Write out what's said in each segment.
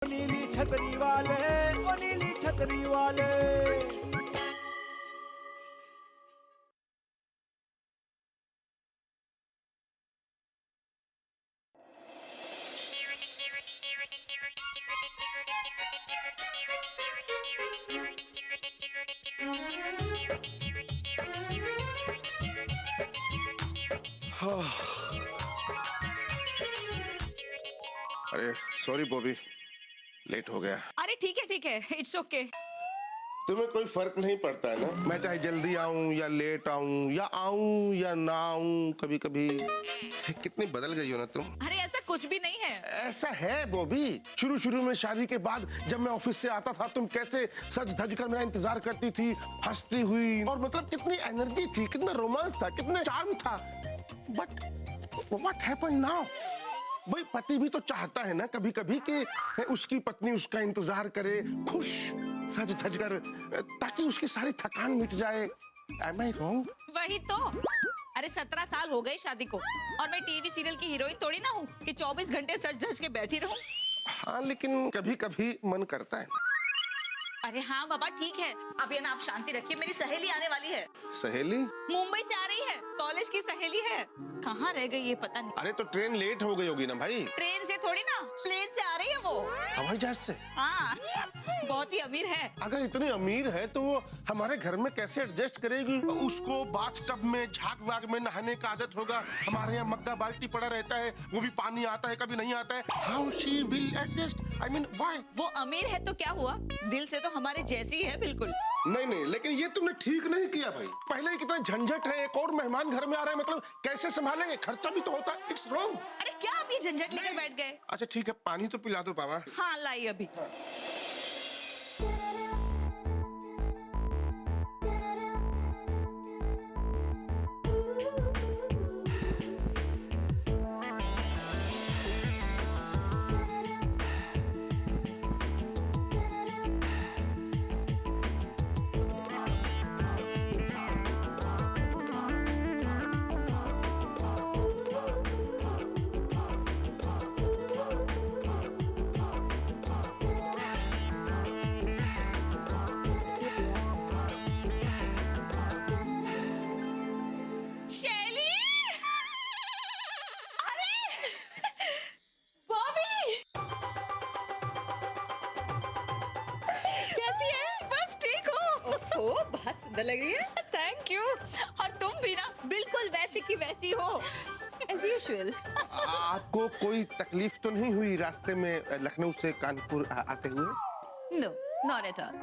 नीली छतरी वाले, ओ नीली छतरी वाले। अरे सॉरी बॉबी, लेट हो गया। अरे ठीक है, इट्स ओके। तुम्हें कोई फर्क नहीं पड़ता है ना, मैं चाहे जल्दी आऊं या लेट आऊं या आऊं या ना आऊं। कभी कभी कितनी बदल गई हो ना तुम। अरे ऐसा कुछ भी नहीं है। ऐसा है बॉबी, शुरू में शादी के बाद जब मैं ऑफिस से आता था, तुम कैसे सज धज कर मेरा इंतजार करती थी, हंसती हुई, और मतलब कितनी एनर्जी थी, कितना रोमांस था, कितना चार्म था। But what happened now? भाई पति भी तो चाहता है ना कभी कभी कि उसकी पत्नी उसका इंतजार करे, खुश सज धज कर, ताकि उसकी सारी थकान मिट जाए। Am I wrong? वही तो। अरे 17 साल हो गए शादी को, और मैं टीवी सीरियल की हीरोइन थोड़ी ना हूँ कि 24 घंटे सज धज के बैठी रहूं। हाँ, लेकिन कभी कभी मन करता है। अरे हाँ बाबा ठीक है, अभी ना आप शांति रखिए, मेरी सहेली आने वाली है। सहेली? मुंबई से आ रही है, कॉलेज की सहेली है। कहाँ रह गई ये पता नहीं। अरे तो ट्रेन लेट हो गई होगी ना भाई। ट्रेन से थोड़ी ना, प्लेन से आ रही है वो। हवाई जहाज से? हाँ, बहुत ही अमीर है। अगर इतनी अमीर है तो वो हमारे घर में कैसे एडजस्ट करेगी? उसको बाथटब में झाग वाग में नहाने का आदत होगा, हमारे यहाँ मग्गा बाल्टी पड़ा रहता है, वो भी पानी आता है कभी नहीं आता है। How she will adjust? I mean why? वो अमीर है तो क्या हुआ, दिल से तो हमारे जैसी है बिल्कुल। नहीं, लेकिन ये तुमने ठीक नहीं किया भाई। पहले ही कितना झंझट है, एक और मेहमान घर में आ रहे हैं, मतलब कैसे संभालेंगे? खर्चा भी तो होता है। It's wrong. अरे क्या आप ये झंझट लेकर बैठ गए? अच्छा ठीक है, पानी तो पिला दो पापा। हाँ लाई अभी। बहुत सुंदर लग रही है। Thank you. और तुम भी ना बिल्कुल वैसी की वैसी हो, एज यूजुअल। आपको कोई तकलीफ तो नहीं हुई रास्ते में लखनऊ से कानपुर आते हुए? No, not at all.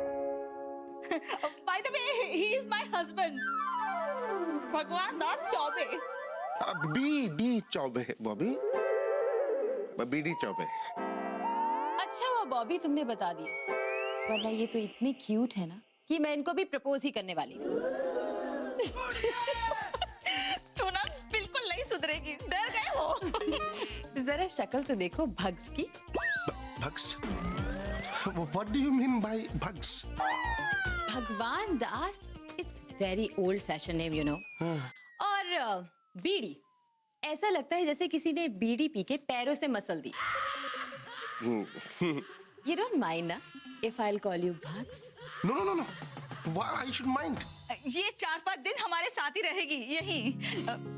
By the way, he is my husband, Bhagwan Das Chaubey. BD Chaubey Bobby, BD Chaubey. अच्छा हुआ बॉबी तुमने बता दिया, वरना ये तो इतने क्यूट है ना कि मैं इनको भी प्रपोज ही करने वाली थी। तू ना बिल्कुल नहीं सुधरेगी, डर गए हो। जरा शक्ल तो देखो भग्स की। भग्स? What do you mean by Bhags? Bhagwan Das, it's very old fashion name you know. और बीड़ी, ऐसा लगता है जैसे किसी ने बीड़ी पी के पैरों से muscle the. You don't mind ना if I'll call you भग्स? No. Why I should mind? ये 4-5 दिन हमारे साथ ही रहेगी यहीं।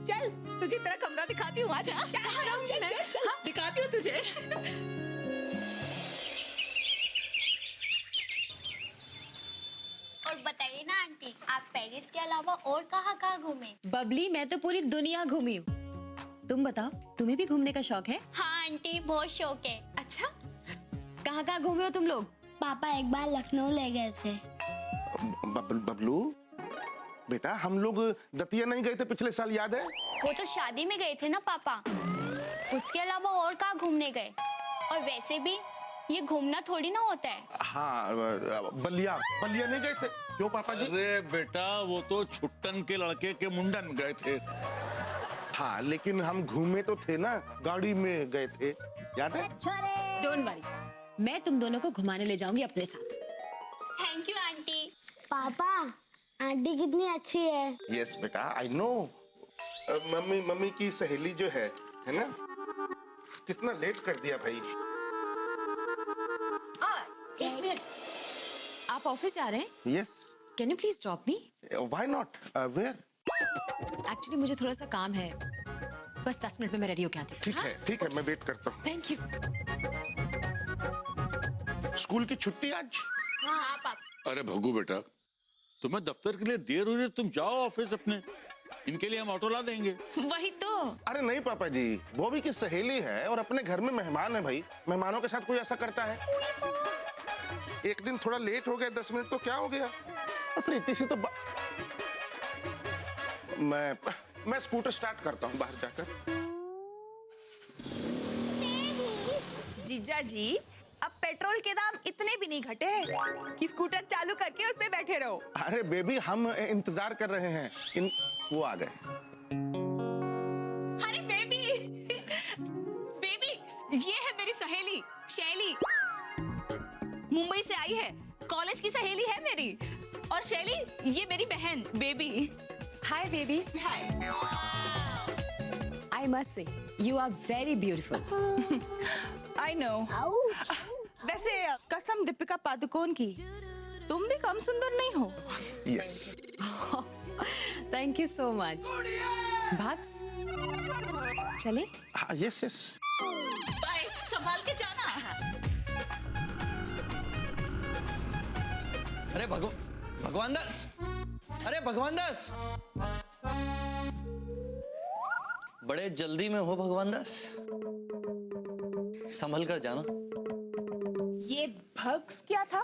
चल तुझे तेरा कमरा दिखाती हूँ, आजा। चल, दिखाती हूँ तुझे। और बताइए ना आंटी, आप पेरिस के अलावा और कहाँ घूमे? बबली, मैं तो पूरी दुनिया घूमी हूँ। तुम बताओ, तुम्हें भी घूमने का शौक है? हाँ आंटी, बहुत शौक है। अच्छा, कहाँ घूमे हो तुम लोग? पापा एक बार लखनऊ ले गए थे। बबलू बेटा, हम लोग दतिया नहीं गए थे पिछले साल, याद है? वो तो शादी में गए थे ना पापा, उसके अलावा और कहाँ घूमने गए? और वैसे भी ये घूमना थोड़ी ना होता है। हाँ, बलिया नहीं गए थे? क्यों पापा जी? अरे बेटा, वो तो छुट्टन के लड़के के मुंडन गए थे। हाँ, लेकिन हम घूमे तो थे ना, गाड़ी में गए थे, याद है? डोंट वरी, मैं तुम दोनों को घुमाने ले जाऊंगी अपने साथ। Thank you aunty. पापा, आंटी कितनी अच्छी है। यस बेटा, आई नो। मम्मी की सहेली जो है ना, कितना लेट कर दिया भाई। आप ऑफिस जा रहे हैं? Yes, can you please drop me? Why not, where? Actually मुझे थोड़ा सा काम है, बस 10 मिनट में मैं रेडी होके आती हूँ। ठीक है, मैं वेट करता हूँ। Thank you. स्कूल की छुट्टी आज? हाँ पापा। अरे भगू बेटा, तुम्हें दफ्तर के लिए देर हो रही है, तुम जाओ ऑफिस अपने। इनके लिए हम ऑटो ला देंगे। वही तो। अरे नहीं पापा जी, बॉबी की सहेली है और अपने घर में मेहमान है भाई। मेहमानों के साथ कोई ऐसा करता है? एक दिन थोड़ा लेट हो गया 10 मिनट तो क्या हो गया? और प्रीति से तो मैं स्कूटर स्टार्ट करता हूँ बाहर जाकर। जीजा जी, अब पेट्रोल के दाम इतने भी नहीं घटे हैं कि स्कूटर चालू करके उस पे बैठे रहो। अरे बेबी, हम इंतजार कर रहे हैं। वो आ गए। अरे बेबी, बेबी, ये है मेरी सहेली शैली। मुंबई से आई है, कॉलेज की सहेली है मेरी। और शैली, ये मेरी बहन baby. Hi baby. Hi. I must say you are very beautiful. I know. वैसे कसम दीपिका पादुकोण की, तुम भी कम सुंदर नहीं हो। Yes. Thank you so much. Bhags, चले? हाँ, यस यस। बाय, संभाल के जाना। अरे भगवान दास, अरे भगवान दास, बड़े जल्दी में हो भगवान दास, संभल कर जाना। ये भग्स क्या था?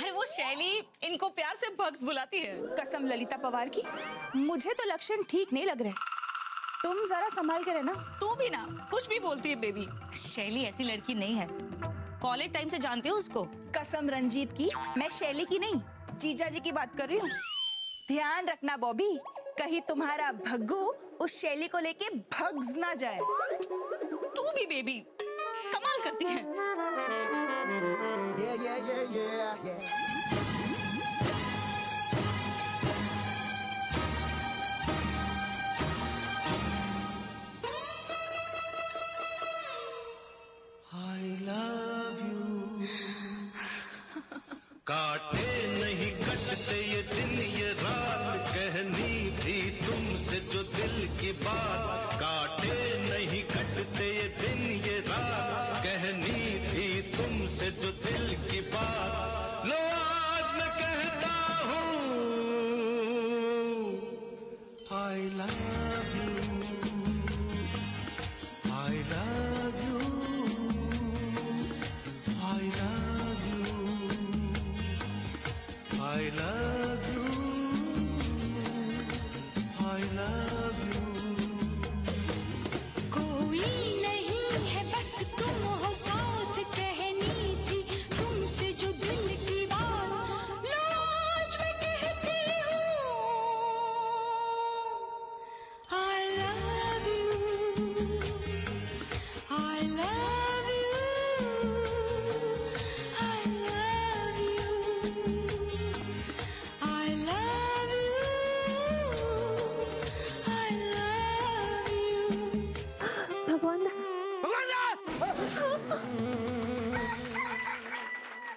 अरे वो शैली इनको प्यार से भग्स बुलाती है। कसम ललिता पवार की, मुझे तो लक्षण ठीक नहीं लग रहे। तुम जरा संभाल के रहना। तू भी ना कुछ भी बोलती है बेबी। शैली ऐसी लड़की नहीं है, कॉलेज टाइम से जानती हूँ उसको। कसम रंजीत की, मैं शैली की नहीं, जीजा जी की बात कर रही हूँ। ध्यान रखना बॉबी, कहीं तुम्हारा भग्गू उस शैली को लेके भग्स ना जाए। तू भी बेबी कमाल करती है। काटे नहीं कटते ये दिन ये रात, कहनी थी तुमसे जो दिल की बात। काटे नहीं कटते ये दिन ये रात, कहनी थी तुमसे जो दिल की बात। लो आज मैं कहता हूँ I love you, I love you, I love you, I love you, I love you। कोई नहीं है बस तुम हो साथ, कहनी थी तुमसे जो दिल की बात। लो आज मैं कहती हूँ I love you, I love you, I love you, I love you, I love you।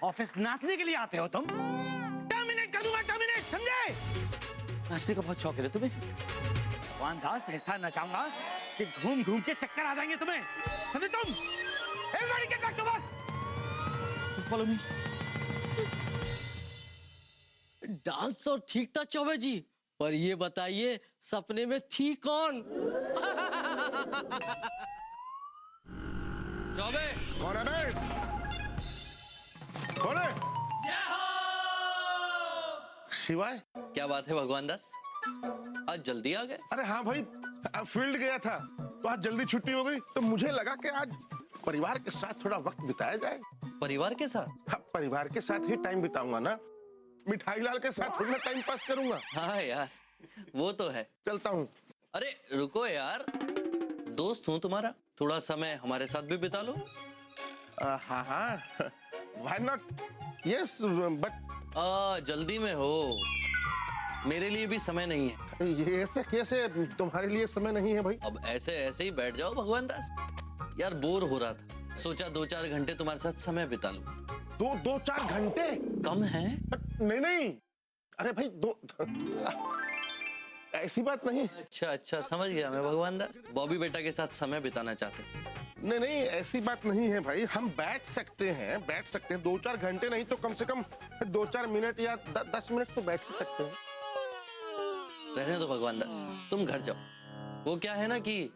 Office नाचने के लिए आते हो तुम? टर्मिनेट कर दूंगा, टर्मिनेट, समझे? नाचने का बहुत शौक है तुम्हें? भगवान दास, ऐसा नचाऊंगा कि घूम घूम के चक्कर आ जाएंगे तुम्हें, समझे तुम? Everybody get back to work! Follow me. Dance तो ठीक था चौबे जी, पर ये बताइए सपने में थी कौन? चौबे, कौन है बे? कौन है? शिवाय। क्या बात है भगवान दास, आज जल्दी आ गए? अरे हाँ भाई, फील्ड गया था तो आज जल्दी छुट्टी हो गई, तो मुझे लगा कि आज परिवार के साथ थोड़ा वक्त बिताया जाए। परिवार के साथ? हाँ, परिवार के साथ ही टाइम बिताऊंगा ना, मिठाई लाल के साथ थोड़ा टाइम पास करूंगा। हाँ यार, वो तो है। चलता हूँ। अरे रुको यार, दोस्त हूँ तुम्हारा, थोड़ा समय हमारे साथ भी बिता लो। हाँ हाँ, व्हाई नॉट, यस बट जल्दी में हो, मेरे लिए भी समय नहीं है। ये ऐसे कैसे तुम्हारे लिए समय नहीं है भाई? अब ऐसे ऐसे ही बैठ जाओ भगवान दास, यार बोर हो रहा था, सोचा 2-4 घंटे तुम्हारे साथ समय बिता लूं। दो 4 घंटे? कम है? नहीं नहीं, अरे भाई दो, ऐसी बात नहीं। अच्छा समझ गया मैं भगवान दास। बॉबी बेटा के साथ समय बिताना चाहते हैं। नहीं नहीं, ऐसी बात नहीं है भाई, हम बैठ सकते हैं 2-4 घंटे, नहीं तो कम से कम 2-4 मिनट या 10 मिनट तो बैठ ही सकते हैं। रहने दो भगवान दास, तुम घर जाओ। वो क्या है ना कि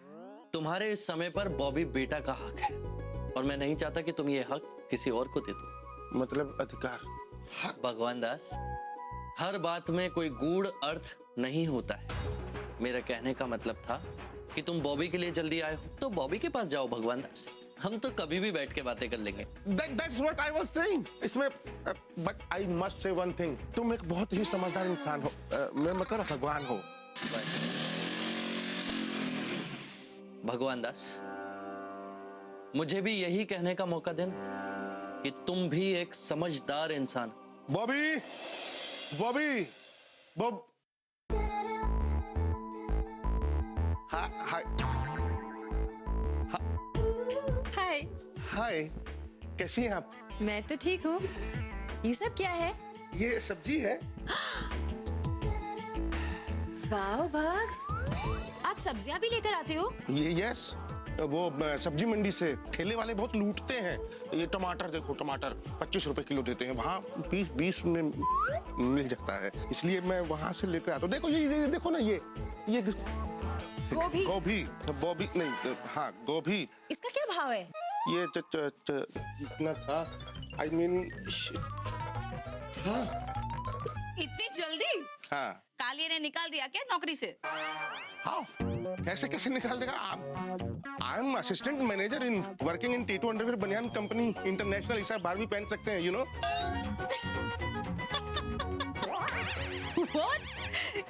तुम्हारे इस समय पर बॉबी बेटा का हक है और मैं नहीं चाहता कि तुम ये हक किसी और को दे दो। मतलब अधिकार? भगवान दास, हर बात में कोई गूढ़ अर्थ नहीं होता है। मेरा कहने का मतलब था कि तुम बॉबी के लिए जल्दी आए हो तो बॉबी के पास जाओ भगवान दास। हम तो कभी भी बैठ के बातें कर लेंगे। That's what I was saying. इसमें but I must say one thing. तुम एक बहुत ही समझदार इंसान हो, मैं मतलब भगवान हो। भगवान दास, मुझे भी यही कहने का मौका देना कि तुम भी एक समझदार इंसान। बॉबी, बॉबी, बॉब, हाय, हाय। हाय, कैसी हैं आप? मैं तो ठीक हूँ। ये सब क्या है? ये सब्जी है। वाह भक्स, आप सब्जियां भी लेकर आते हो? ये यस, वो सब्जी मंडी से ठेले वाले बहुत लूटते हैं। ये टमाटर देखो, टमाटर 25 रुपए किलो देते हैं, वहाँ 20 में मिल जाता है, इसलिए मैं वहाँ से लेकर आता हूँ। देखो ये देखो ना, ये गोभी। गोभी, बॉबी नहीं, हाँ गोभी। इसका क्या भाव है? ये इतना था, I mean, हाँ इतनी जल्दी? हाँ। कालिया ने निकाल दिया क्या नौकरी से? हाँ, कैसे निकाल देगा? I am assistant manager in working in Titu underwear बनियान कंपनी इंटरनेशनल। इसे बाहर भी पहन सकते हैं, यू नो।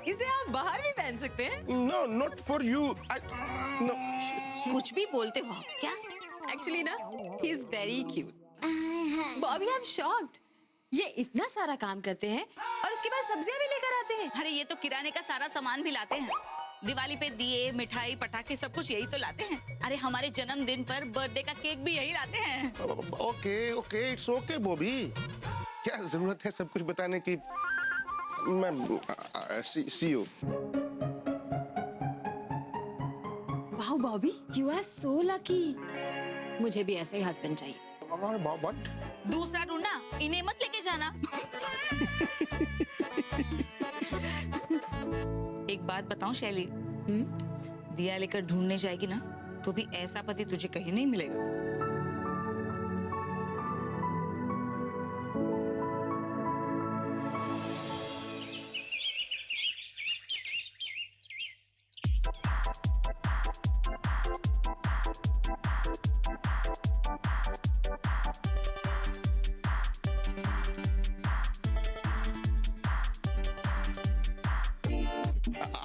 इसे आप बाहर भी पहन सकते हैं? No, not for you. No, कुछ भी बोलते हो आप क्या? एक्चुअली ना, he is very cute. Bobby, I am shocked. ये इतना सारा काम करते हैं और उसके बाद सब्जियां भी लेकर आते हैं। अरे ये तो किराने का सारा सामान भी लाते हैं। दिवाली पे दिए, मिठाई, पटाखे सब कुछ यही तो लाते हैं। अरे हमारे जन्मदिन पर बर्थडे का केक भी यही लाते हैं। Okay, it's okay Bobby. क्या जरूरत है सब कुछ बताने की? मैं see you. Wow Bobby, you are so lucky. मुझे भी ऐसे ही हस्बैंड चाहिए। दूसरा ढूंढना, इन्हें मत लेके जाना। एक बात बताऊं शैली, दिया लेकर ढूंढने जाएगी ना तो भी ऐसा पति तुझे कहीं नहीं मिलेगा।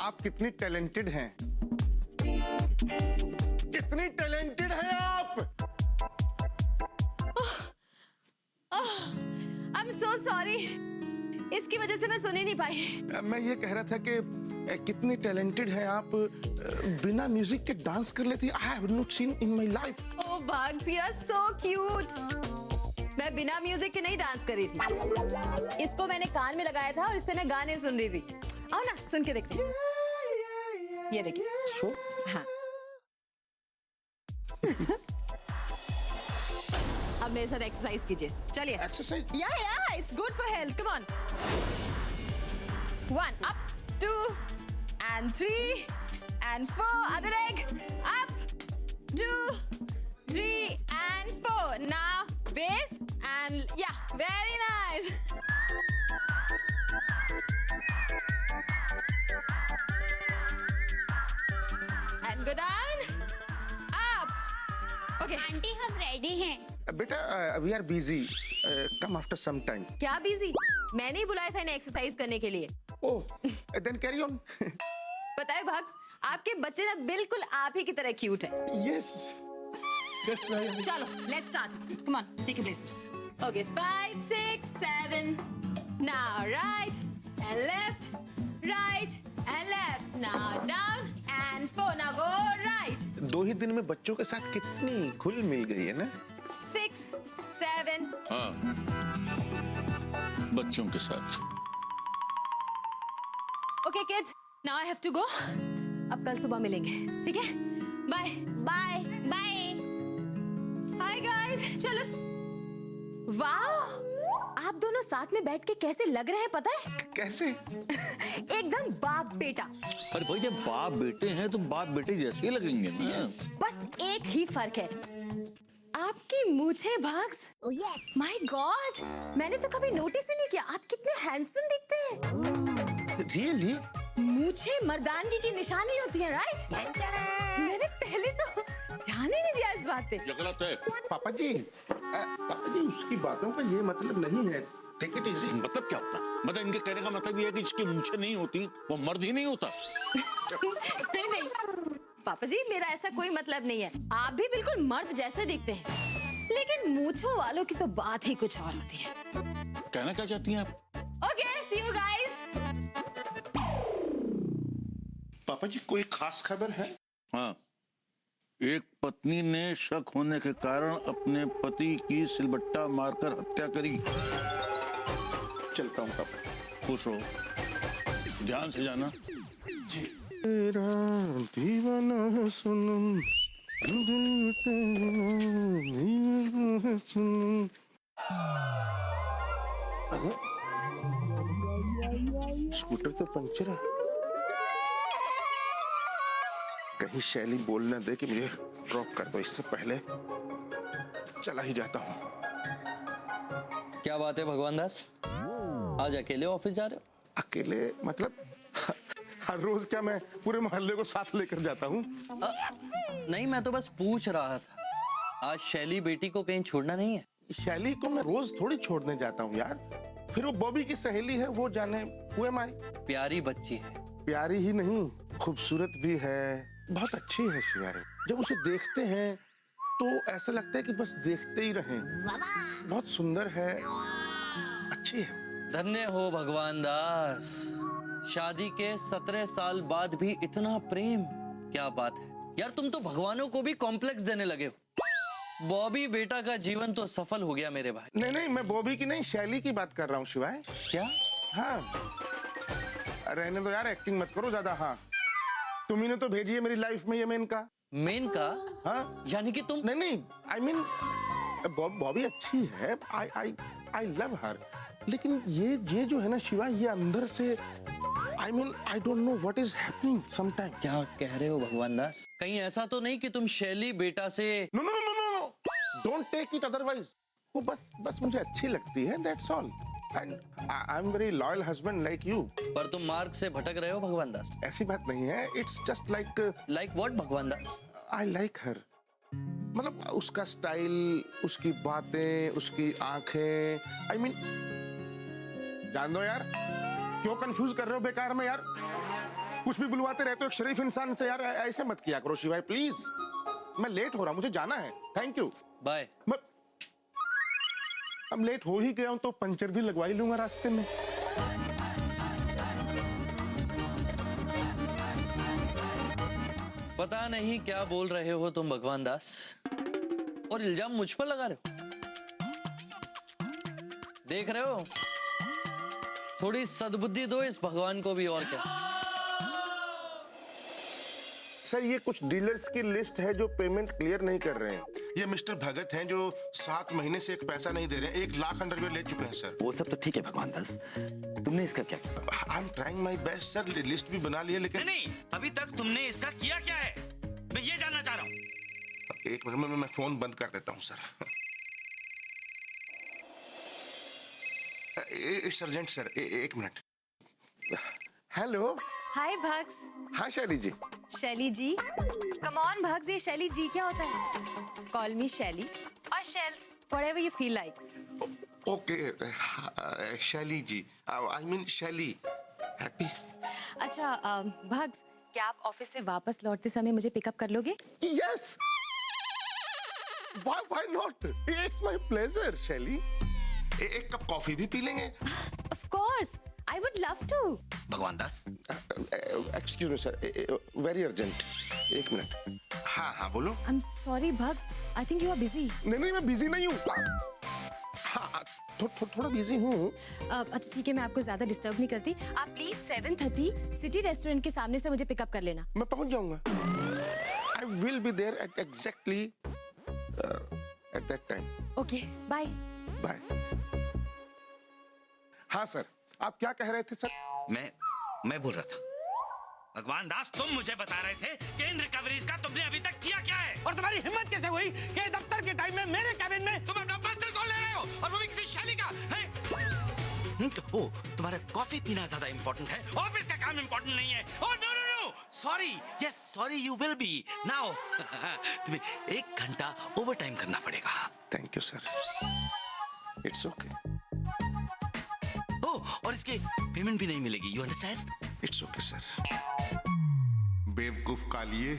आप कितनी टैलेंटेड हैं, कितनी टैलेंटेड हैं आप। आई एम सो सॉरी, इसकी वजह से मैं सुन ही नहीं पाई। मैं ये कह रहा था कि कितनी टैलेंटेड हैं आप, बिना म्यूजिक के डांस कर लेती। I have not seen in my life. Oh Bhags, you are so cute. मैं बिना म्यूजिक के नहीं डांस कर रही थी, इसको मैंने कान में लगाया था और इससे मैं गाने सुन रही थी। आओ ना, सुन के देखते हैं। ये देखिए। हाँ। अब मेरे साथ एक्सरसाइज कीजिए, चलिए। एक्सरसाइज? या it's good for health. Come on. 1 up, 2 and 3 and 4. Other leg. Up, 2, 3 and 4. Now waist and yeah, very nice. And go down, up. Okay. Aunty हम रेडी हैं। बेटा, we are busy, come after some time. क्या busy? मैंने ही बुलाया था इन्हें exercise करने के लिए। Oh, then carry on. पता है भक्स, आपके बच्चे ना बिल्कुल आप ही की तरह क्यूट है। Yes, that's right. चलो, let's start. Come on, take your places. Okay, 5, 6, 7. Now right and left, right and left. Now down and 4. Now go right. 2 ही दिन में बच्चों के साथ कितनी खुल मिल गई है ना। 6, 7. हाँ बच्चों के साथ। Okay, kids. Now I have to go. अब कल सुबह मिलेंगे, ठीक है? Bye. Bye bye. Hi guys. चलो। वाह! आप दोनों साथ में बैठ के कैसे लग रहे हैं पता है? कैसे? एकदम बाप बेटा। अरे भाई जब बाप बेटे हैं तो बाप बेटे जैसे ही लगेंगे ना। बस एक ही फर्क है, आपकी मूछें भाग्स। माय गॉड, मैंने तो कभी नोटिस ही नहीं किया आप कितने हैंडसम दिखते हैं। रियली? मूछें मर्दानगी की निशानी होती है, राइट? मैंने पहले तो ध्यान ही नहीं दिया इस बात पे। ये गलत है। पापा जी उसकी बातों का ये मतलब नहीं है। Take it easy. मतलब क्या होता? मतलब इनके कहने का मतलब ये है कि जिसकी मूछें नहीं होती वो मर्द ही नहीं होता। नहीं नहीं पापा जी, मेरा ऐसा कोई मतलब नहीं है। आप भी बिल्कुल मर्द जैसे दिखते हैं, लेकिन मूछों वालों की तो बात ही कुछ और होती है। कहना क्या चाहती हैं आप? Okay, see you guys. पापा जी कोई खास खबर है? हाँ, एक पत्नी ने शक होने के कारण अपने पति की सिलबट्टा मारकर हत्या करी। चलता हूँ पापा। खुश रहो, ध्यान से जाना। तेरा दीवाना सुनम, दिल तेरा दीवाना सुनम। अरे स्कूटर तो पंचर है। कहीं शैली बोल ना दे कि मुझे ड्रॉप कर दो, इससे पहले चला ही जाता हूँ। क्या बात है भगवान दास, आज अकेले ऑफिस जा रहे हो? अकेले मतलब हर रोज क्या मैं पूरे मोहल्ले को साथ लेकर जाता हूँ? नहीं, मैं तो बस पूछ रहा था, आज शैली बेटी को कहीं छोड़ना नहीं है? शैली को मैं रोज थोड़ी छोड़ने जाता हूँ यार। फिर वो बॉबी की सहेली है, वो जाने हुए माई। प्यारी बच्ची है। प्यारी ही नहीं, खूबसूरत भी है, बहुत अच्छी है शिवाय। जब उसे देखते हैं तो ऐसा लगता है कि बस देखते ही रहें। बहुत सुंदर है, अच्छी है। धन्य हो भगवान दास, शादी के 17 साल बाद भी इतना प्रेम, क्या बात है यार। तुम तो भगवानों को भी कॉम्प्लेक्स देने लगे हो। बॉबी बेटा का जीवन तो सफल हो गया मेरे भाई। नहीं नहीं, मैं बॉबी की नहीं, शैली की बात कर रहा हूँ शिवाय। क्या? हाँ, रहने दो यार, एक्टिंग मत करो ज्यादा। हाँ, तुम्ही ने तो भेजी है मेरी लाइफ में ये मेन का। मेन का? हाँ, यानी कि तुम? नहीं नहीं, आई मीन बॉबी अच्छी है, आई लव हर। लेकिन ये जो है ना शिवा, ये अंदर से I mean I don't know what is happening sometime. क्या कह रहे हो भगवान दास? कहीं ऐसा तो नहीं कि तुम शैली बेटा से? No no no no no, don't take it otherwise. वो बस मुझे अच्छी लगती है, that's all. And I am very loyal husband like you. पर तुम मार्ग से भटक रहे हो भगवान दास। ऐसी बात नहीं है, इट्स जस्ट लाइक व्हाट भगवान दास? आई लाइक हर। मतलब उसका स्टाइल, उसकी बातें, उसकी आंखें, आई मीन जान दो यार, क्यों कंफ्यूज कर रहे हो बेकार में यार? कुछ भी बुलवाते रहते हो एक शरीफ इंसान से यार, ऐसे मत किया करो शिवाय प्लीज। मैं लेट हो रहा हूँ, मुझे जाना है। Thank you, bye. मैं अब लेट हो ही गया हूँ तो पंचर भी लगवा ही लूंगा रास्ते में। पता नहीं क्या बोल रहे हो तुम भगवान दास, और इल्जाम मुझ पर लगा रहे हो। देख रहे हो, थोड़ी सद्बुद्धि दो इस भगवान को भी, और क्या। सर ये कुछ डीलर्स की लिस्ट है जो पेमेंट क्लियर नहीं कर रहे हैं। ये मिस्टर भगत हैं जो 7 महीने से एक पैसा नहीं दे रहे हैं। 1 लाख अंडरवेयर ले चुके हैं सर। वो सब तो ठीक है भगवान दास, तुमने इसका क्या किया? I am trying my best sir, list भी बना ली है लेकिन नहीं, अभी तक तुमने इसका किया क्या है, मैं ये जानना चाह रहा हूँ। एक मिनट में मैं फोन बंद कर देता हूँ सर। इट्स अर्जेंट सर, एक मिनट। हेलो। हाय भग्स। हाँ शैली जी। शैली जी? कम ऑन भग्स, ये शैली जी क्या होता है? कॉल मी शैली और shells, whatever you feel like. Okay शैली जी, आई मीन शैली। हैप्पी। अच्छा भग्स, क्या आप ऑफिस से वापस लौटते समय मुझे पिकअप कर लोगे? Yes, why not, it's my pleasure Shaily. एक कप कॉफी भी पी लेंगे। Of course, I would love to. Bhagwan Das, excuse me sir, very urgent. एक मिनट। हाँ हाँ बोलो। I am sorry Bhags, I think you are busy. नहीं नहीं, मैं बिजी नहीं हूँ। हाँ थोड़ा बिजी हूँ। अच्छा ठीक है, मैं आपको ज्यादा डिस्टर्ब नहीं करती। आप प्लीज 7:30 सिटी रेस्टोरेंट के सामने से मुझे पिकअप कर लेना। मैं पहुंच जाऊंगा। I will be there at exactly at that time. Okay bye. Bye. हाँ सर, आप क्या कह रहे थे सर? मैं बोल रहा था, भगवान दास तुम मुझे बता रहे थे कि इन रिकवरीज का तुमने अभी तक किया क्या है, और तुम्हारी हिम्मत कैसे हुई कि दफ्तर के टाइम में मेरे कैबिन में तुम अपना पर्सनल कॉल ले रहे हो, और वो भी किसी शैली का है? ओ, तुम्हारा कॉफी पीना ज्यादा इंपॉर्टेंट है, ऑफिस का काम इंपॉर्टेंट नहीं है। Oh no no no, sorry, yes sorry, you will be now. तुम्हें 1 घंटा ओवर टाइम करना पड़ेगा। Thank you sir, it's okay. और इसके पेमेंट भी नहीं मिलेगी, you understand? It's okay sir. बेवकूफ कालिए,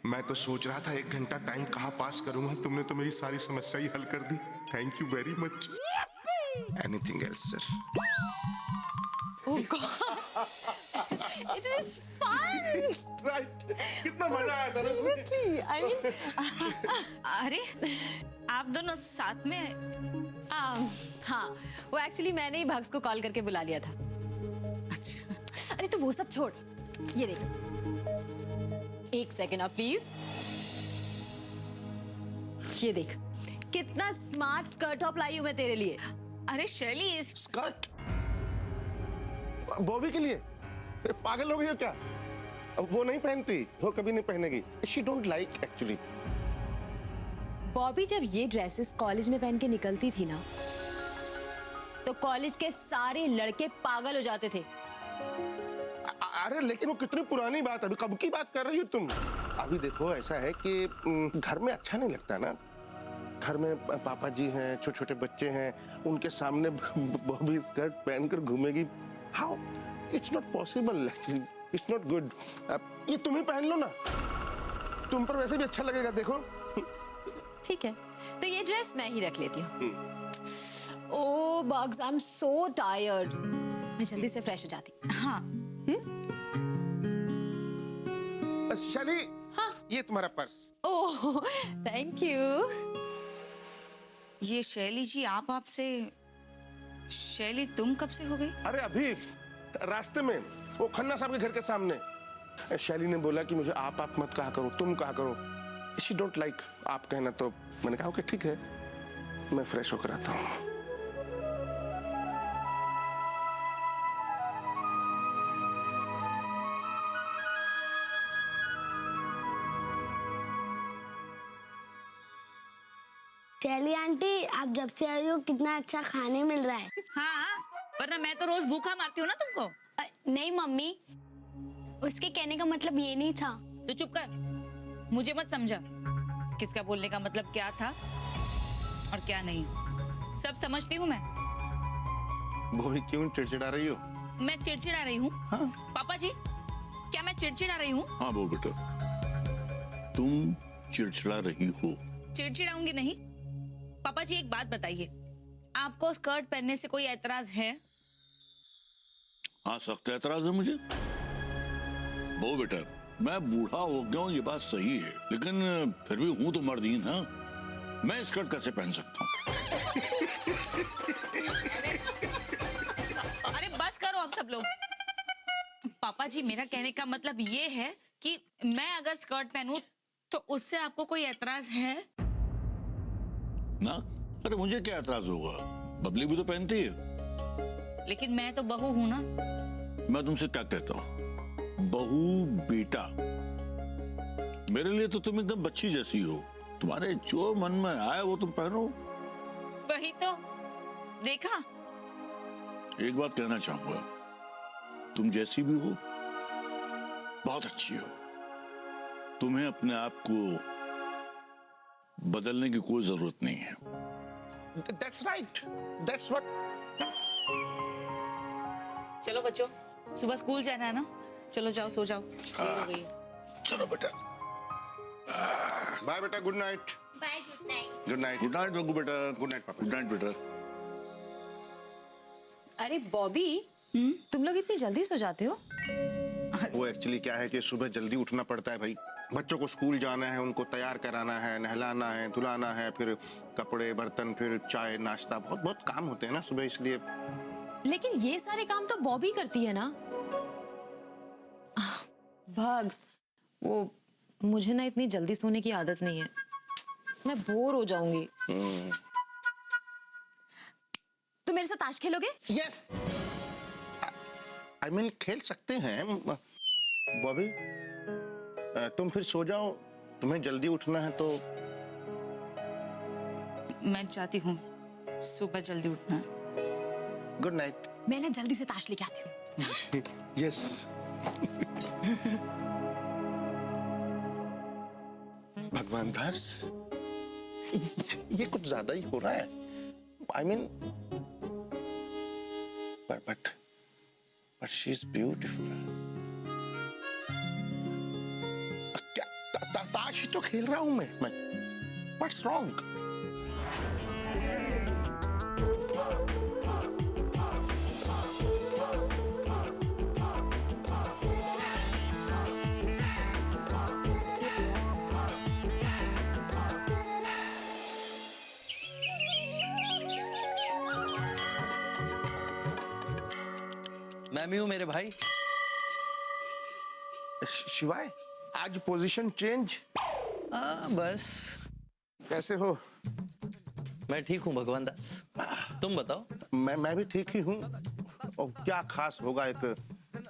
मैं तो सोच रहा था 1 घंटा टाइम कहाँ पास करूंगा, तुमने तो मेरी सारी समस्या ही हल कर दी। Thank you very much. Anything else sir? Oh God, it was fun. Right, कितना मजा आया था। सीरियसली, आई मीन अरे आप दोनों साथ में? हाँ, वो एक्चुअली मैंने ही भग्स को कॉल करके बुला लिया था। अच्छा, अरे तो वो सब छोड़, ये देख, 1 सेकेंड आप प्लीज। ये देख, कितना स्मार्ट स्कर्ट टॉप लाई हूं मैं तेरे लिए। अरे शैली, स्कर्ट बॉबी के लिए? अरे पागल हो गई हो क्या? वो नहीं पहनती, वो कभी नहीं पहनेगी। She don't like actually. Bobby जब ये ड्रेसेस कॉलेज में पहन के निकलती थी ना, तो कॉलेज के सारे लड़के पागल हो जाते थे। अरे लेकिन वो कितनी पुरानी बात, अभी कब की बात कर रही हो तुम? अभी देखो, ऐसा है कि घर में अच्छा नहीं लगता ना, घर में पापा जी हैं, छोटे छोटे बच्चे हैं, उनके सामने बॉबी स्कर्ट पहनकर घूमेगी। How? It's not possible actually, it's not good. ये तुम ही पहन लो ना, तुम पर वैसे भी अच्छा लगेगा। देखो ठीक है, तो ये ड्रेस मैं ही रख लेती हूँ। Oh Bhags, I am so tired. मैं जल्दी से फ्रेश हो जाती। हाँ। शैली, हाँ, ये तुम्हारा पर्स। Oh thank you. ये शैली जी, आपसे शैली तुम कब से हो गई? अरे अभी रास्ते में, वो खन्ना साहब के घर के सामने शैली ने बोला कि मुझे आप मत कहा करो, तुम कहा करो। शी डोंट लाइक आप कहना, तो मैंने कहा ओके ठीक है, मैं फ्रेश होकर आता हूँ। शैली आंटी, आप जब से आई हो कितना अच्छा खाने मिल रहा है। हाँ, वरना मैं तो रोज भूखा मारती हूँ ना तुमको। नहीं मम्मी, उसके कहने का मतलब ये नहीं था। तो चुप कर, मुझे मत समझा किसका बोलने का मतलब क्या था और क्या नहीं। सब समझती हूँ मैं। वो भी क्यों चिड़चिड़ा रही हो? मैं चिड़चिड़ा रही हूँ? हाँ। पापा जी, क्या मैं चिड़चिड़ा रही हूँ? हाँ वो बेटा, तुम चिड़चिड़ा रही हो। चिड़चिड़ाऊंगी नहीं। पापा जी एक बात बताइए, आपको स्कर्ट पहनने से कोई ऐतराज है? हाँ सख्त ऐतराज है मुझे। वो बेटा, मैं बूढ़ा हो गया हूँ, ये बात सही है, लेकिन फिर भी हूं तो मर्दीन। हाँ, मैं स्कर्ट कैसे पहन सकता हूँ? अरे बस करो आप सब लोग। पापा जी, मेरा कहने का मतलब ये है कि मैं अगर स्कर्ट पहनूं तो उससे आपको कोई ऐतराज है? ना, अरे मुझे क्या ऐतराज होगा, बबली भी तो पहनती है। लेकिन मैं तो बहू हूं ना। मैं तुमसे क्या कहता हूँ, बहू बेटा, मेरे लिए तो तुम एकदम बच्ची जैसी हो। तुम्हारे जो मन में आए वो तुम पहनो। वही तो देखा। एक बात कहना चाहूंगा, तुम जैसी भी हो बहुत अच्छी हो, तुम्हें अपने आप को बदलने की कोई जरूरत नहीं है। That's right. That's what. चलो बच्चों, सुबह स्कूल जाना है ना, चलो जाओ, सो जाओ, देर हो गई है। चलो बेटा, बाय बेटा, good night. Bye, good night. Good night. Good night Baggu बेटा। गुड नाइट पापा। गुड नाइट बेटा। अरे बॉबी, तुम लोग इतनी जल्दी सो जाते हो? वो एक्चुअली क्या है कि सुबह जल्दी उठना पड़ता है भाई, बच्चों को स्कूल जाना है, उनको तैयार कराना है, नहलाना है, धुलाना है, फिर कपड़े बर्तन, फिर चाय नाश्ता, बहुत बहुत काम होते हैं ना सुबह, इसलिए। लेकिन ये सारे काम तो बॉबी करती है ना। भग्स, वो मुझे ना इतनी जल्दी सोने की आदत नहीं है, मैं बोर हो जाऊंगी। तुम मेरे साथ ताश खेलोगे? यस, आई मीन खेल सकते हैं। बॉबी तुम फिर सो जाओ, तुम्हें जल्दी उठना है तो। मैं चाहती हूँ सुबह जल्दी उठना। Good night. मैं ना जल्दी से ताश लेके आती हूँ। यस। भगवान दास, ये कुछ ज्यादा ही हो रहा है। I mean, but she is beautiful. ताश तो खेल रहा हूं मैं। What's wrong? मैं भी हूं मेरे भाई। शिवाय, आज पोजीशन चेंज। बस। कैसे हो? मैं ठीक हूं भगवान दास, तुम बताओ। मैं भी ठीक ही हूँ। और क्या खास होगा एक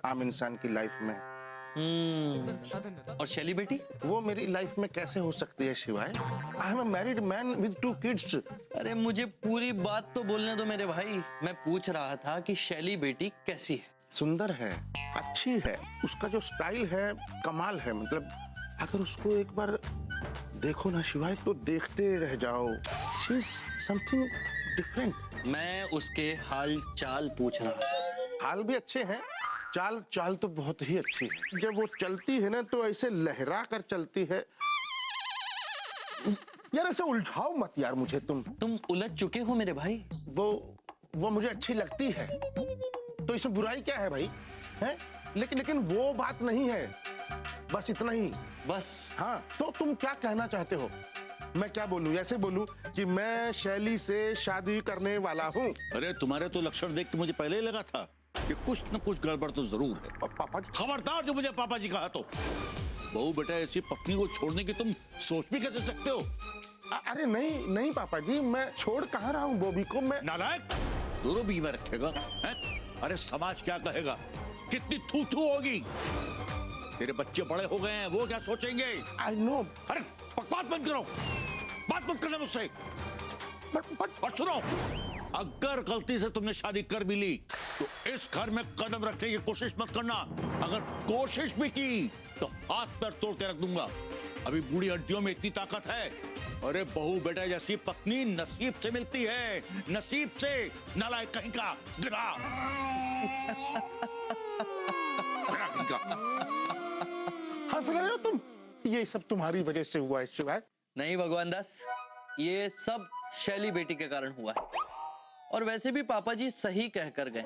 आम इंसान की लाइफ में। और शैली बेटी? वो मेरी लाइफ में कैसे हो सकती है शिवाय? I am a married man with 2 kids. अरे मुझे पूरी बात तो बोलने दो मेरे भाई। मैं पूछ रहा था कि शैली बेटी कैसी है? सुंदर है, अच्छी है, उसका जो स्टाइल है कमाल है। मतलब अगर उसको एक बार देखो ना शिवाय तो देखते रह जाओ। She is something different. मैं उसके हाल चाल पूछ रहा था। हाल भी अच्छे हैं, चाल तो बहुत ही अच्छी है। जब वो चलती है ना तो ऐसे लहरा कर चलती है। यार ऐसे उलझाओ मत यार मुझे तुम उलझ चुके हो मेरे भाई। वो मुझे अच्छी लगती है तो इसमें बुराई क्या है भाई? है? लेकिन वो बात नहीं है, बस इतना ही। बस? हाँ, तो तुम क्या कहना चाहते हो? मैं क्या बोलूं? ऐसे बोलूं कि मैं शैली से शादी करने वाला हूँ? अरे तुम्हारे तो लक्षण देख के मुझे पहले ही लगा था कि कुछ न कुछ गड़बड़ तो जरूर है। पापा खबरदार जो मुझे पापा जी कहा तो। बहू बेटा ऐसी पत्नी को छोड़ने की तुम सोच भी कैसे सकते हो? अरे नहीं पापा जी, मैं छोड़ कहाँ रहा हूँ बॉबी को। मैं नालायक, दोनों बीच में रखेगा है? अरे समाज क्या कहेगा? कितनी थू होगी? तेरे बच्चे बड़े हो गए हैं, वो क्या सोचेंगे? I know. अरे बकवास बंद करो, बात मत करना मुझसे। और सुनो, अगर गलती से तुमने शादी कर भी ली तो इस घर में कदम रखने की कोशिश मत करना। अगर कोशिश भी की तो हाथ पैर तोड़ के रख दूंगा। अभी बूढ़ी हड्डियों में इतनी ताकत है। अरे बहू बेटा जैसी पत्नी नसीब से मिलती है, नसीब से। नालायक कहीं का गिरा। हंस रहे हो तुम? ये सब तुम्हारी वजह से हुआ है शिवाय। नहीं भगवान दास, ये सब शैली बेटी के कारण हुआ है। और वैसे भी पापा जी सही कहकर गए,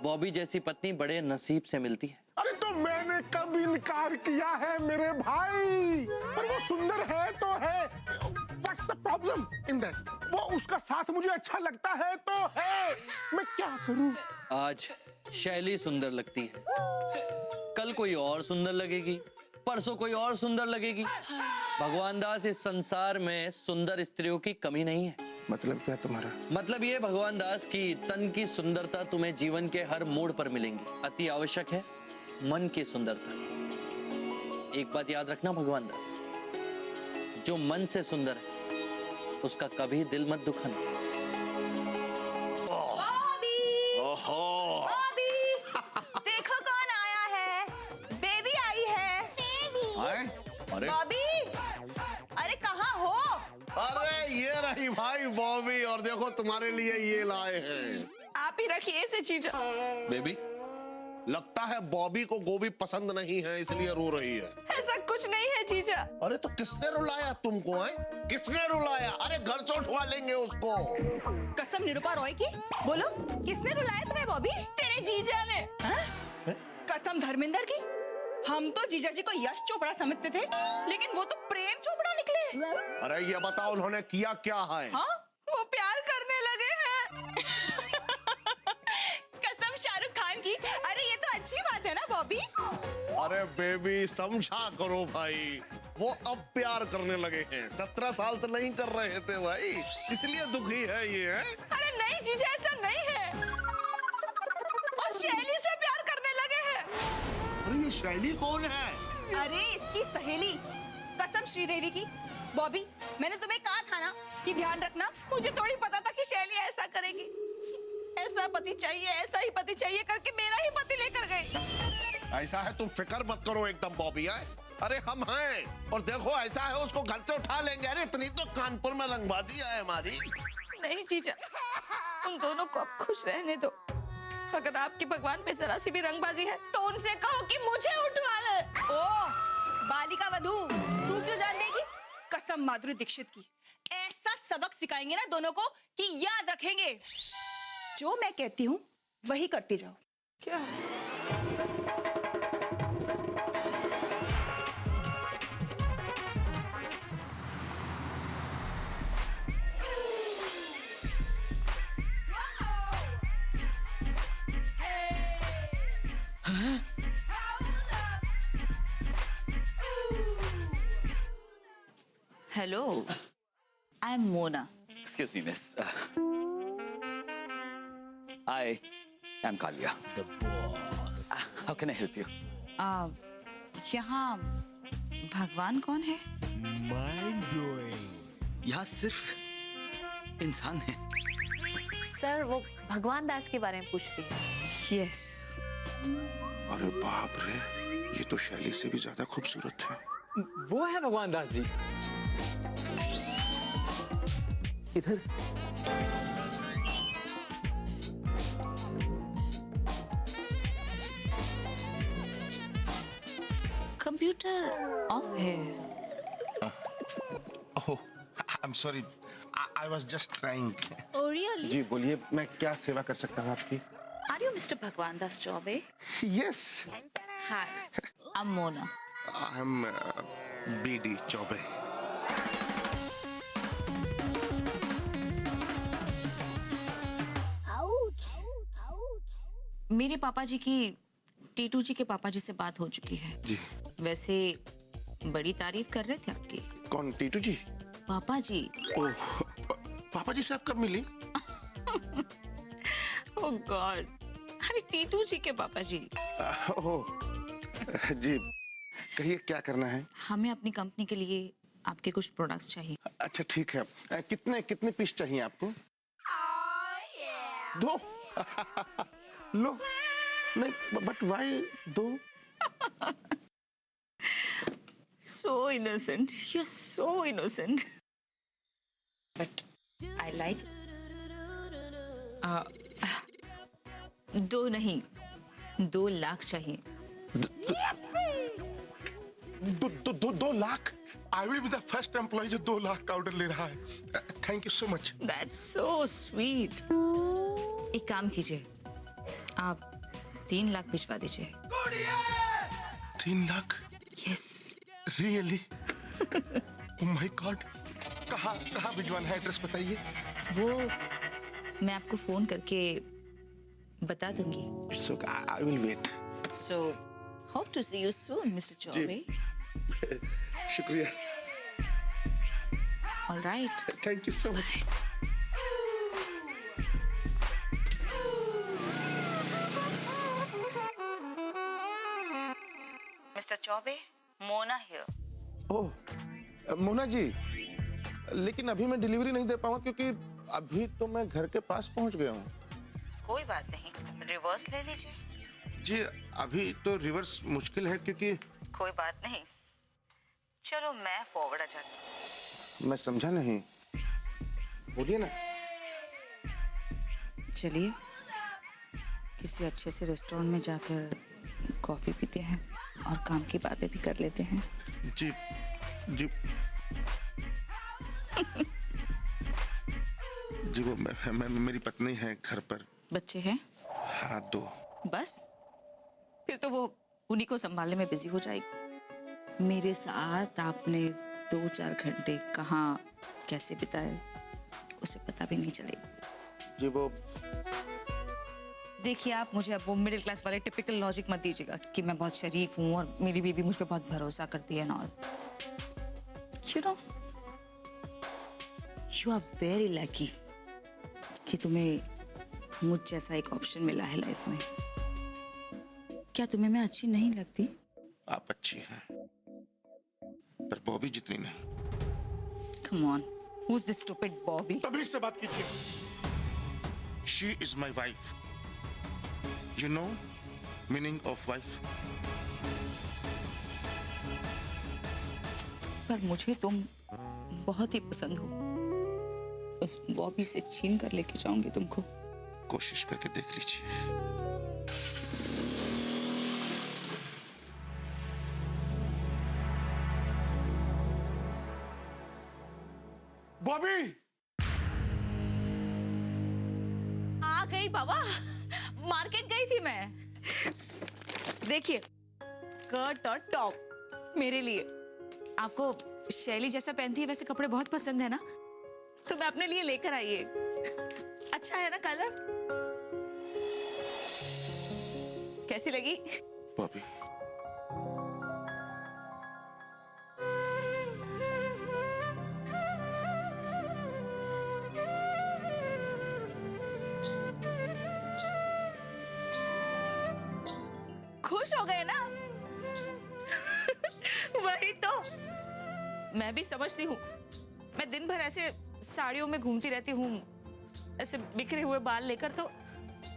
बॉबी जैसी पत्नी बड़े नसीब से मिलती है। अरे तो मैंने कब इनकार किया है मेरे भाई? पर वो सुंदर है तो है। What's the problem in that? वो उसका साथ मुझे अच्छा लगता है तो है। मैं क्या करूं? आज शैली सुंदर लगती है, कल कोई और सुंदर लगेगी, परसों कोई और सुंदर लगेगी। भगवान दास, इस संसार में सुंदर स्त्रियों की कमी नहीं है। मतलब क्या तुम्हारा? मतलब ये भगवान दास की तन की सुंदरता तुम्हें जीवन के हर मोड़ पर मिलेंगी। अति आवश्यक है मन की सुंदरता। एक बात याद रखना भगवान दास, जो मन से सुंदर है उसका कभी दिल मत दुखाना। देखो कौन आया है। बेबी आई है। अरे बॉबी, अरे कहाँ हो? अरे ये रही भाई बॉबी, और देखो तुम्हारे लिए ये लाए हैं। आप ही रखिए इसे जीजा। बेबी, लगता है बॉबी को गोभी पसंद नहीं है इसलिए रो रही है। ऐसा कुछ नहीं है जीजा। अरे तो किसने रुलाया तुमको? है किसने रुलाया? अरे घर से उठवा लेंगे उसको। कसम निरूपा रॉय की, बोलो किसने रुलाया तुम्हें बॉबी? तेरे जीजा ने। कसम धर्मेंद्र की, हम तो जीजा जी को यश चोपड़ा समझते थे, लेकिन वो तो प्रेम चोपड़ा निकले। अरे ये बताओ उन्होंने किया क्या है? हाँ, वो प्यार करने लगे हैं। कसम शाहरुख खान की। अरे ये तो अच्छी बात है ना बॉबी? अरे बेबी समझा करो भाई, वो अब प्यार करने लगे हैं, 17 साल से नहीं कर रहे थे भाई, इसलिए दुखी है ये है? अरे नहीं जीजा, ऐसा नहीं है। और शैली से प्यार करने लगे हैं। अरे ये शैली कौन है? अरे इसकी सहेली कसम श्रीदेवी की। बॉबी मैंने तुम्हें कहा था ना कि ध्यान रखना, मुझे थोड़ी पता था कि शैली ऐसा करेगी। ऐसा पति चाहिए, ऐसा ही पति चाहिए करके मेरा ही पति लेकर गई। ऐसा है, तुम फिक्र मत करो एकदम बॉबी है। अरे हम हैं, और देखो ऐसा है उसको घर से उठा लेंगे। अरे इतनी तो कानपुर में रंगबाजी है हमारी। नहीं जीजा, उन दोनों को अब खुश रहने दो। अगर आपकी भगवान पे जरा सी भी रंगबाजी है तो उनसे कहो कि मुझे उठवा ले। ओ बालिका वधू, तू क्यों जान देगी? कसम माधुरी दीक्षित की, ऐसा सबक सिखाएंगे ना दोनों को कि याद रखेंगे। जो मैं कहती हूँ वही करते जाओ। क्या? Hello, I'm Mona. Excuse me, miss. I am Kalia. The boss. How can I help you? यहाँ भगवान कौन है? Mind blowing. यहाँ सिर्फ इंसान है। सर वो भगवान दास के बारे में पूछ रही है। Yes. अरे बाप रे, ये तो शैली से भी ज्यादा खूबसूरत है। वो है भगवान दास जी। इधर कंप्यूटर ऑफ है। Oh, I am sorry, I was just trying. Oh really? जी बोलिए, मैं क्या सेवा कर सकता हूँ आपकी? Are you Mr. Bhagwan Das Chaube? Yes, Hi, I'm Mona. I am BD Chaube. मेरे पापा जी की टीटू जी के पापा जी से बात हो चुकी है। जी। वैसे बड़ी तारीफ कर रहे थे आपकी। कौन, टीटू जी? पापा जी। ओह, पापा जी से आप कब मिली? ओह गॉड, अरे टीटू जी के पापा जी। ओह जी, कहिए क्या करना है? हमें अपनी कंपनी के लिए आपके कुछ प्रोडक्ट्स चाहिए। अच्छा ठीक है, कितने कितने पीस चाहिए आपको? दो? लो, नहीं बट वाई दो? So innocent, you're so innocent. But I like. दो नहीं, 2 लाख चाहिए। 2 lakh? I will be the first employ जो 2 लाख का ऑर्डर ले रहा है। Thank you so much. That's so sweet. एक काम कीजिए, आप 3 लाख भिजवा दीजिए। 3 lakh? Yes. Really? Oh my God, कहाँ भिजवाना है, एड्रेस बताइए। वो मैं आपको फोन करके बता दूंगी। So I will wait. So hope to see you soon, Mr. Chaube. शुक्रिया। All right. Thank you so much. Mr. Chaube, Mona here. ओह, मोना जी, लेकिन अभी मैं डिलीवरी नहीं दे पाऊंगा क्योंकि अभी तो मैं घर के पास पहुंच गया हूँ। कोई बात नहीं, रिवर्स ले लीजिए। जी अभी तो रिवर्स मुश्किल है क्योंकि कोई बात नहीं, चलो मैं फॉरवर्ड आ जाती हूँ। मैं समझा नहीं, बोलिए ना। चलिए किसी अच्छे से रेस्टोरेंट में जाकर कॉफी पीते हैं और काम की बातें भी कर लेते हैं। जी जी जी वो मेरी पत्नी है घर पर। बच्चे हैं? हाँ 2। बस फिर तो वो उन्हीं को संभालने में बिजी हो जाएगी। मेरे साथ आपने 2-4 घंटे कहाँ कैसे बिताए उसे पता भी नहीं चलेगा। ये वो देखिए आप मुझे अब वो मिडिल क्लास वाले टिपिकल लॉजिक मत दीजिएगा कि मैं बहुत शरीफ हूँ और मेरी बीवी मुझ पे बहुत भरोसा करती है ना। You know you are very lucky कि तुम्हें मुझ जैसा एक ऑप्शन मिला है लाइफ में। क्या तुम्हें मैं अच्छी नहीं लगती? आप अच्छी हैं, पर बॉबी जितनी नहीं। Come on, who is this stupid Bobby? तभी से बात कीजिए। She is my wife. You know meaning of wife? पर मुझे तुम बहुत ही पसंद हो। उस बॉबी से छीन कर लेके जाऊंगी तुमको। कोशिश करके देख लीजिए। बॉबी आ गई बाबा, मार्केट गई थी मैं। देखिए स्कर्ट और टॉप मेरे लिए। आपको शैली जैसा पहनती है वैसे कपड़े बहुत पसंद है ना, तो मैं अपने लिए लेकर आई है। अच्छा है ना कलर? कैसी लगी? बॉबी खुश हो गए ना? वही तो मैं भी समझती हूँ। मैं दिन भर ऐसे साड़ियों में घूमती रहती हूँ, ऐसे बिखरे हुए बाल लेकर, तो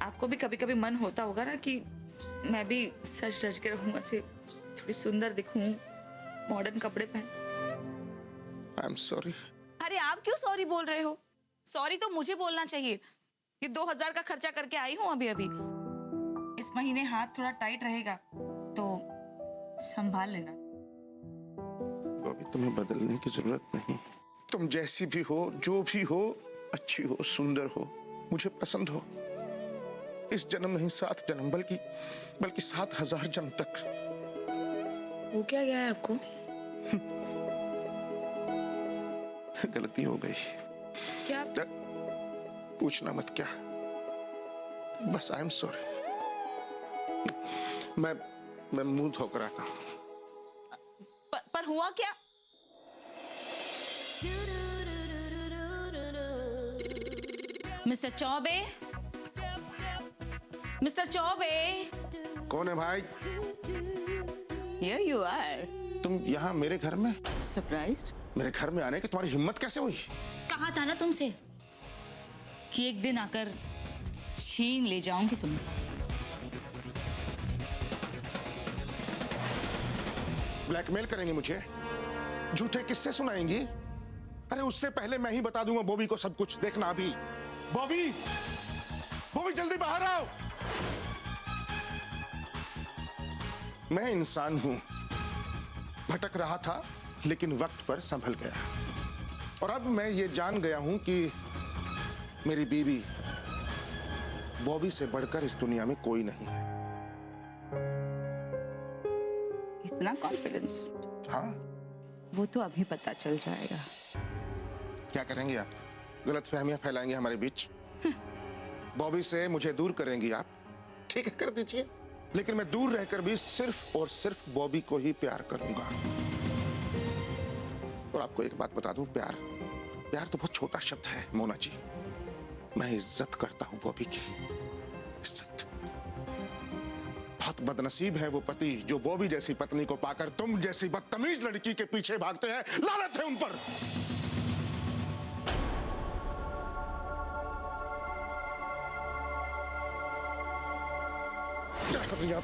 आपको भी कभी कभी मन होता होगा ना कि मैं भी सज धज के रहूं, ऐसे थोड़ी सुंदर दिखूं, मॉडर्न कपड़े पहन। आई एम सॉरी। अरे आप क्यों सॉरी बोल रहे हो? सॉरी तो मुझे बोलना चाहिए। ये 2000 का खर्चा करके आई हूँ अभी अभी। इस महीने हाथ थोड़ा टाइट रहेगा तो संभाल लेना। बॉबी तुम्हें बदलने की जरूरत नहीं। तुम जैसी भी हो, जो भी हो, अच्छी हो, सुंदर हो, मुझे पसंद हो। इस जन्म नहीं 7 जन्म, बल्कि 7000 जन्म तक। वो क्या गया है आपको? गलती हो गई। क्या? पूछना मत क्या, बस आई एम सॉरी। मैं मुंह धोकर आता हूं। पर हुआ क्या? Mister Choubey, mister Choubey. कौन है भाई? Here you are. तुम यहाँ मेरे घर में? सरप्राइज्ड? मेरे घर में आने की तुम्हारी हिम्मत कैसे हुई? कहा था ना तुमसे कि एक दिन आकर छीन ले जाऊंगी तुम्हें। ब्लैकमेल करेंगे मुझे? झूठे किस्से सुनाएंगी? अरे उससे पहले मैं ही बता दूंगा बॉबी को सब कुछ। देखना अभी। बॉबी, बॉबी जल्दी बाहर आओ। मैं इंसान हूं, भटक रहा था लेकिन वक्त पर संभल गया। और अब मैं ये जान गया हूं कि मेरी बीवी बॉबी से बढ़कर इस दुनिया में कोई नहीं है। इतना कॉन्फिडेंस? हाँ। वो तो अभी पता चल जाएगा। क्या करेंगे आप? गलतफहमियां फैलाएंगे हमारे बीच? बॉबी से मुझे दूर करेंगी आप? ठीक है, कर दीजिए, लेकिन मैं दूर रहकर भी सिर्फ और सिर्फ बॉबी को ही प्यार करूंगा। और आपको एक बात बता दूं, प्यार तो बहुत छोटा शब्द है मोना जी। मैं इज्जत करता हूं बॉबी की, इज्जत। बहुत बदनसीब है वो पति जो बॉबी जैसी पत्नी को पाकर तुम जैसी बदतमीज लड़की के पीछे भागते हैं। लानत है उन पर। क्या कर रही हैं आप?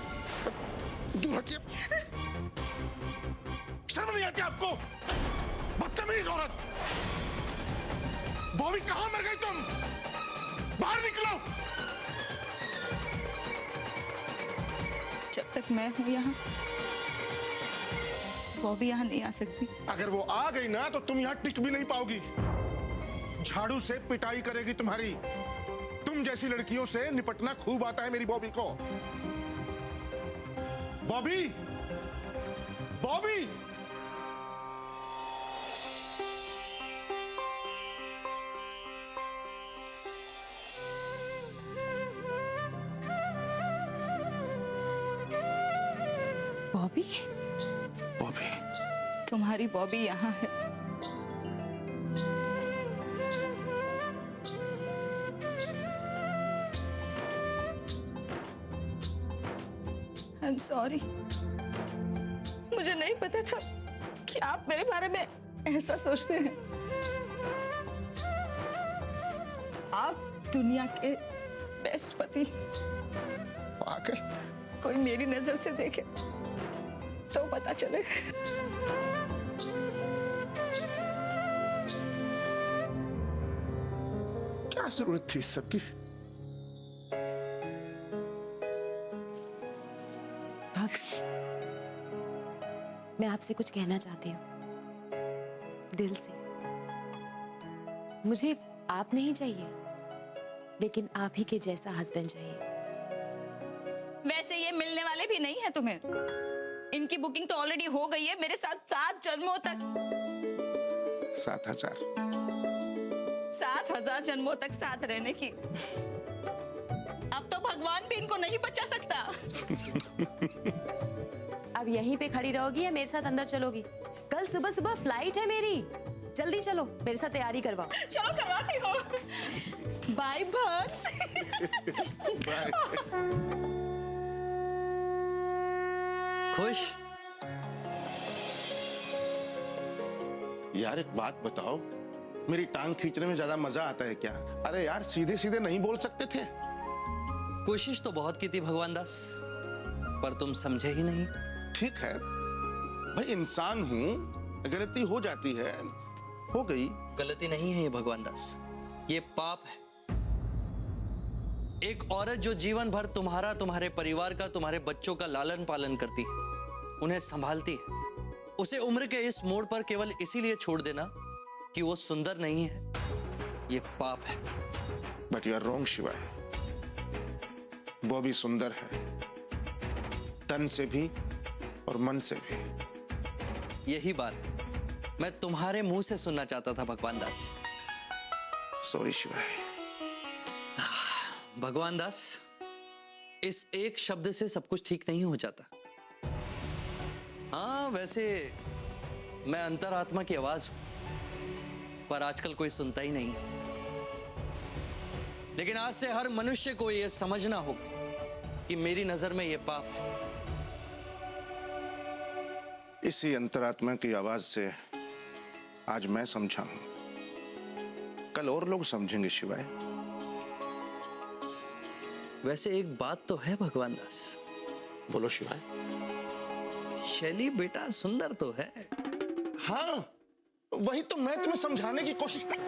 दूर हटिए। शर्म नहीं आती आपको? बदतमीज औरत। बॉबी कहां मर गई तुम? बाहर निकलो। जब तक मैं हूं यहाँ, बॉबी यहाँ नहीं आ सकती। अगर वो आ गई ना तो तुम यहाँ टिक भी नहीं पाओगी। झाड़ू से पिटाई करेगी तुम्हारी। तुम जैसी लड़कियों से निपटना खूब आता है मेरी बॉबी को। बॉबी, बॉबी, बॉबी, बॉबी, तुम्हारी बॉबी यहाँ है। आई एम सॉरी, मुझे नहीं पता था कि आप मेरे बारे में ऐसा सोचते हैं। आप दुनिया के बेस्ट पति। पागल। कोई मेरी नजर से देखे तो पता चले। क्या जरूरत थी इस सबकी? भक्स, मैं आपसे कुछ कहना चाहती हूँ दिल से। मुझे आप नहीं चाहिए, लेकिन आप ही के जैसा हस्बैंड चाहिए। वैसे ये मिलने वाले भी नहीं है तुम्हें। इनकी बुकिंग तो ऑलरेडी हो गई है मेरे साथ 7 जन्मों तक। 7,000। 7,000 जन्मों तक साथ रहने की। अब तो भगवान भी इनको नहीं बचा सकता। अब यहीं पे खड़ी रहोगी या मेरे साथ अंदर चलोगी? कल सुबह सुबह फ्लाइट है मेरी, जल्दी चलो, मेरे साथ तैयारी करवाओ। चलो करवाती हो। बाय भक्स। खुश? यार एक बात बताओ, मेरी टांग खींचने में ज्यादा मजा आता है क्या? अरे यार सीधे सीधे नहीं बोल सकते थे? कोशिश तो बहुत की थी भगवान दास, पर तुम समझे ही नहीं। ठीक है भाई, इंसान हूं, गलती हो जाती है, हो गई। गलती नहीं है ये भगवान दास, ये पाप है। एक औरत जो जीवन भर तुम्हारा, तुम्हारे परिवार का, तुम्हारे बच्चों का लालन पालन करती है, उन्हें संभालती है, उसे उम्र के इस मोड़ पर केवल इसीलिए छोड़ देना कि वो सुंदर नहीं है, ये पाप है। बट यू आर रॉन्ग शिवाय। बॉबी सुंदर है, तन से भी और मन से भी। यही बात मैं तुम्हारे मुंह से सुनना चाहता था भगवान दास। सॉरी शिवाय। भगवान दास, इस एक शब्द से सब कुछ ठीक नहीं हो जाता। हाँ, वैसे मैं अंतरात्मा की आवाज हूं, पर आजकल कोई सुनता ही नहीं है। लेकिन आज से हर मनुष्य को यह समझना होगा कि मेरी नजर में यह पाप है। इसी अंतरात्मा की आवाज से आज मैं समझा हूं, कल और लोग समझेंगे शिवाय। वैसे एक बात तो है भगवान दास। बोलो शिवाय। शैली बेटा सुंदर तो है। हाँ, वही तो मैं तुम्हें समझाने की कोशिश कर।